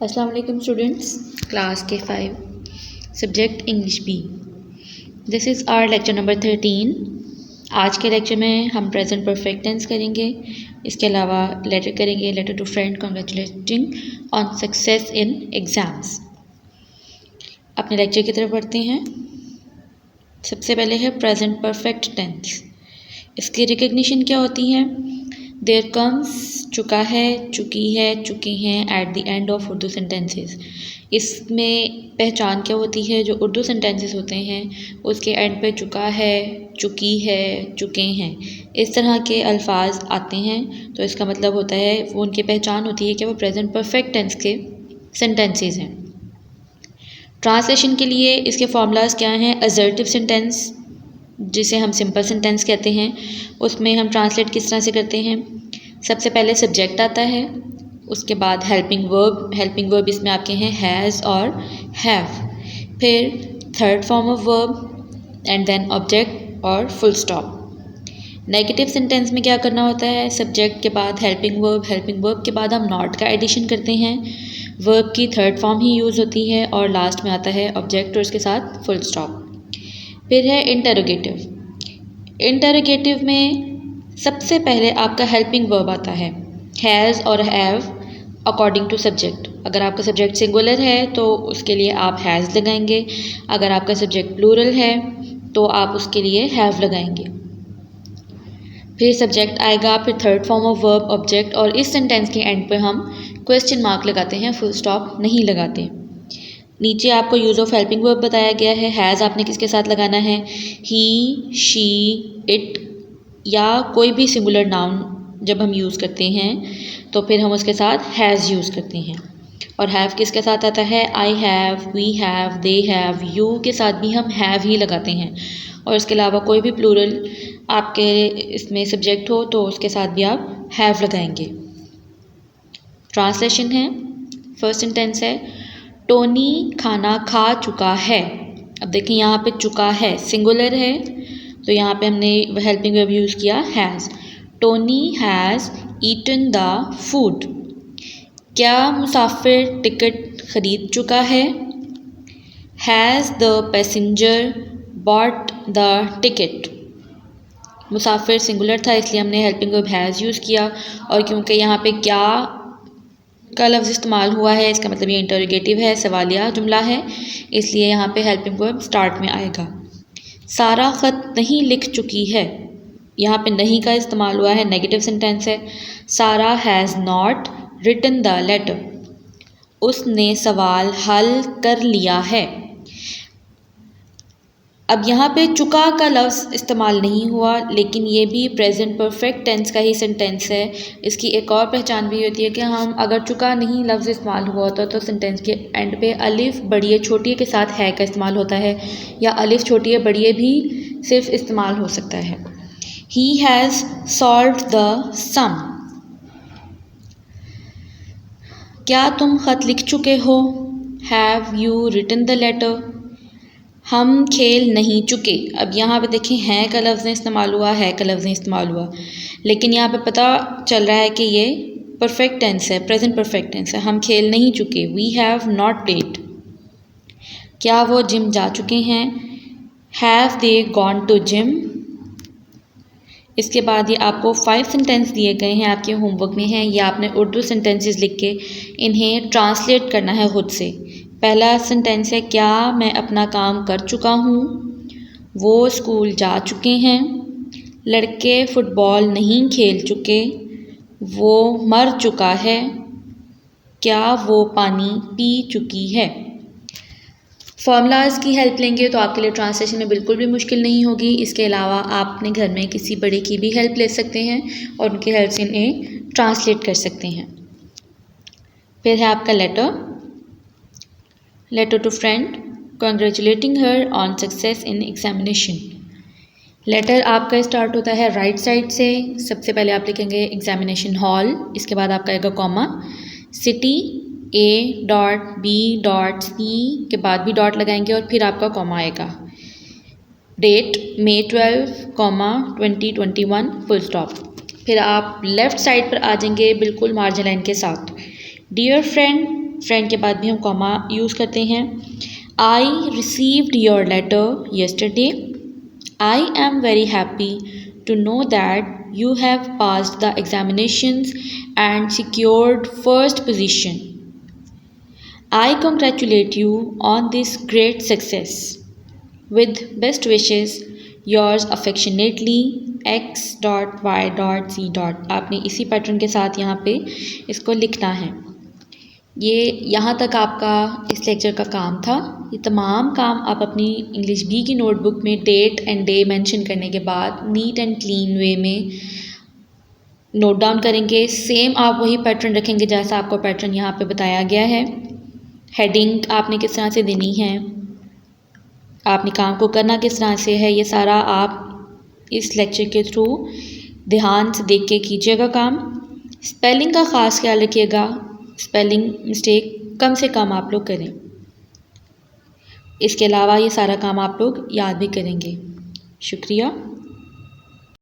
अस्सलाम वालेकुम students, class के 5 subject English B. This is our lecture number 13। आज के लेक्चर में हम प्रेजेंट परफेक्ट टेंस करेंगे। इसके अलावा लेटर करेंगे, letter to friend congratulating on success in exams. अपने लेक्चर की तरफ बढ़ते हैं। सबसे पहले है प्रेजेंट परफेक्ट टेंस। इसकी रिकग्निशन क्या होती है? देयर कम्स, चुका है, चुकी है, चुके हैं at the end of Urdu sentences. इसमें पहचान क्या होती है? जो उर्दू सेंटेंसेस होते हैं उसके एंड पे चुका है, चुकी है, चुके हैं, इस तरह के अल्फाज आते हैं तो इसका मतलब होता है, वो उनकी पहचान होती है कि वो प्रेजेंट परफेक्ट टेंस के सेंटेंसेस हैं। ट्रांसलेशन के लिए इसके फॉर्मूलाज क्या हैं? असर्टिव सेंटेंस, जिसे हम सिंपल सेंटेंस कहते हैं, उसमें हम ट्रांसलेट किस तरह से करते हैं? सबसे पहले सब्जेक्ट आता है, उसके बाद हेल्पिंग वर्ब इसमें आपके हैं हैज़ और हैव, फिर third form of verb and then object और फुल स्टॉप। नेगेटिव सेंटेंस में क्या करना होता है? सब्जेक्ट के बाद हेल्पिंग वर्ब के बाद हम नॉट का एडिशन करते हैं, वर्ब की थर्ड फॉर्म ही यूज़ होती है और लास्ट में आता है ऑब्जेक्ट और उसके साथ फुल स्टॉप। फिर है इंटरोगेटिव में सबसे पहले आपका हेल्पिंग वर्ब आता है, हैज़ और हैव अकॉर्डिंग टू सब्जेक्ट। अगर आपका सब्जेक्ट सिंगुलर है तो उसके लिए आप हैज़ लगाएंगे, अगर आपका सब्जेक्ट प्लूरल है तो आप उसके लिए हैव लगाएंगे। फिर सब्जेक्ट आएगा, फिर third form of verb, object, और इस सेंटेंस के एंड पे हम क्वेश्चन मार्क लगाते हैं, फुल स्टॉप नहीं लगाते। नीचे आपको यूज़ ऑफ हेल्पिंग वर्ब बताया गया है। हैज़ आपने किसके साथ लगाना है? ही, शी, इट या कोई भी सिंगुलर नाउन जब हम यूज़ करते हैं तो फिर हम उसके साथ हैज़ यूज़ करते हैं। और हैव किसके साथ आता है? I have, we have, they have, you के साथ भी हम हैव ही लगाते हैं। और इसके अलावा कोई भी प्लूरल आपके इसमें सब्जेक्ट हो तो उसके साथ भी आप हैव लगाएंगे। ट्रांसलेशन है, फर्स्ट सेंटेंस है, टोनी खाना खा चुका है। अब देखिए यहाँ पे चुका है सिंगुलर है तो यहाँ पे हमने हेल्पिंग वर्ब यूज़ किया has. Tony has eaten the food. क्या मुसाफिर टिकट खरीद चुका है? Has the passenger bought the ticket. मुसाफिर सिंगुलर था इसलिए हमने हेल्पिंग वर्ब हैज़ यूज़ किया, और क्योंकि यहाँ पे क्या का लफ्ज़ इस्तेमाल हुआ है इसका मतलब ये इंटरोगेटिव है, सवालिया जुमला है, इसलिए यहाँ पे हेल्पिंग वर्ब स्टार्ट में आएगा। सारा ख़त नहीं लिख चुकी है, यहाँ पे नहीं का इस्तेमाल हुआ है, नेगेटिव सेंटेंस है। Sara has not written the letter. उसने सवाल हल कर लिया है। अब यहाँ पे चुका का लफ्ज़ इस्तेमाल नहीं हुआ, लेकिन ये भी प्रेजेंट परफेक्ट टेंस का ही सेंटेंस है। इसकी एक और पहचान भी होती है कि हम अगर चुका नहीं लफ्ज़ इस्तेमाल हुआ होता तो सेंटेंस के एंड पे अलिफ बड़िए छोटिए के साथ है का इस्तेमाल होता है, या अलिफ छोटिए बड़िए भी सिर्फ इस्तेमाल हो सकता है। He has solved the sum. क्या तुम ख़त लिख चुके हो? Have you written the letter? हम खेल नहीं चुके। अब यहाँ पे देखें हैं का लफ्ज़ नहीं इस्तेमाल हुआ, है का लफ्ज़ नहीं इस्तेमाल हुआ, लेकिन यहाँ पे पता चल रहा है कि ये परफेक्ट टेंस है, प्रेजेंट परफेक्ट टेंस है। हम खेल नहीं चुके, वी हैव नॉट प्लेड। क्या वो जिम जा चुके हैं? Have they gone to gym? इसके बाद ये आपको 5 सेंटेंस दिए गए हैं, आपके होमवर्क में हैं। ये आपने उर्दू सेंटेंसेस लिख के इन्हें ट्रांसलेट करना है खुद से। पहला सेंटेंस है, क्या मैं अपना काम कर चुका हूँ? वो स्कूल जा चुके हैं। लड़के फुटबॉल नहीं खेल चुके, वो मर चुका है। क्या वो पानी पी चुकी है? फॉर्मूलाज की हेल्प लेंगे तो आपके लिए ट्रांसलेशन में बिल्कुल भी मुश्किल नहीं होगी। इसके अलावा आप अपने घर में किसी बड़े की भी हेल्प ले सकते हैं और उनकी हेल्प से इन्हें ट्रांसलेट कर सकते हैं। फिर है आपका letter to friend congratulating her on success in examination. Letter आपका स्टार्ट होता है राइट साइड से। सबसे पहले आप लिखेंगे एग्जामिनेशन हॉल, इसके बाद आपका आएगा comma, city A dot B dot C के बाद भी डॉट लगाएंगे और फिर आपका कॉमा आएगा। Date May 12, 2021 full stop. फिर आप लेफ़्ट साइड पर आ जाएंगे बिल्कुल मार्जिन लाइन के साथ। डियर फ्रेंड फ्रेंड के बाद भी हम कॉमा यूज़ करते हैं। I received your letter yesterday. I am very happy to know that you have passed the examinations and secured first position. I congratulate you on this great success. With best wishes, yours affectionately X.Y.C. आपने इसी pattern के साथ यहाँ पे इसको लिखना है। ये यहाँ तक आपका इस लेक्चर का काम था। ये तमाम काम आप अपनी इंग्लिश बी की नोटबुक में डेट एंड डे मेंशन करने के बाद नीट एंड क्लीन वे में नोट डाउन करेंगे। सेम आप वही पैटर्न रखेंगे जैसा आपको पैटर्न यहाँ पे बताया गया है। हेडिंग आपने किस तरह से देनी है, आपने काम को करना किस तरह से है, ये सारा आप इस लेक्चर के थ्रू ध्यान से देख के कीजिएगा काम। स्पेलिंग का ख़ास ख्याल रखिएगा, स्पेलिंग मिस्टेक कम से कम आप लोग करें। इसके अलावा ये सारा काम आप लोग याद भी करेंगे। शुक्रिया।